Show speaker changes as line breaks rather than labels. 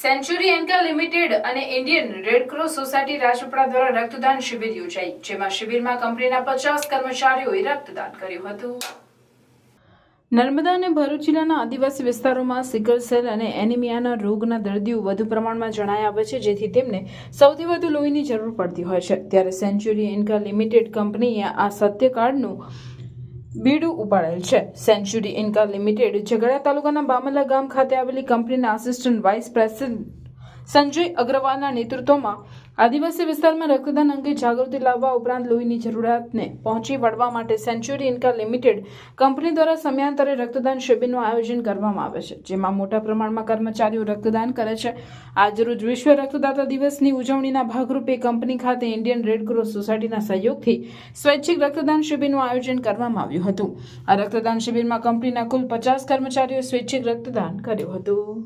Century Enka limited અને Indian red cross society Rajpipla દ્વારા રક્તદાન શિબિર યોજાઈ, જેમાં શિબિરમાં કંપનીના 50 કર્મચારીઓએ રક્તદાન કર્યું હતું. નર્મદા અને ભરૂચ જિલ્લાના આદિવાસી વિસ્તારોમાં સિકલ સેલ અને એનિમિયાના રોગના દર્દીઓ વધુ પ્રમાણમાં જણાઈ આવે છે, જેથી તેમને સૌથી વધુ લોહીની જરૂર પડતી હોય છે. ત્યારે સેન્ચુરી એન્કા લિમિટેડ કંપનીએ આ સત્યકાળનું બીડું ઉપાડેલ છે. સેન્ચુરી એન્કા લિમિટેડ ઝઘડા તાલુકાના બામલા ગામ ખાતે આવેલી કંપનીના આસિસ્ટન્ટ વાઇસ પ્રેસિડેન્ટ સંજય અગ્રવાલના નેતૃત્વમાં આદિવાસી વિસ્તારમાં રક્તદાન અંગે જાગૃતિ લાવવા ઉપરાંત લોહીની જરૂરિયાતને પહોંચી વળવા માટે સેન્ચુરી એન્કા લિમિટેડ કંપની દ્વારા સમયાંતરે રક્તદાન શિબિરનું આયોજન કરવામાં આવે છે, જેમાં મોટા પ્રમાણમાં કર્મચારીઓ રક્તદાન કરે છે. આજરોજ વિશ્વ રક્તદાતા દિવસની ઉજવણીના ભાગરૂપે કંપની ખાતે ઇન્ડિયન રેડ ક્રોસ સોસાયટીના સહયોગથી સ્વૈચ્છિક રક્તદાન શિબિરનું આયોજન કરવામાં આવ્યું હતું. આ રક્તદાન શિબિરમાં કંપનીના કુલ 50 કર્મચારીઓએ સ્વૈચ્છિક રક્તદાન કર્યું હતું.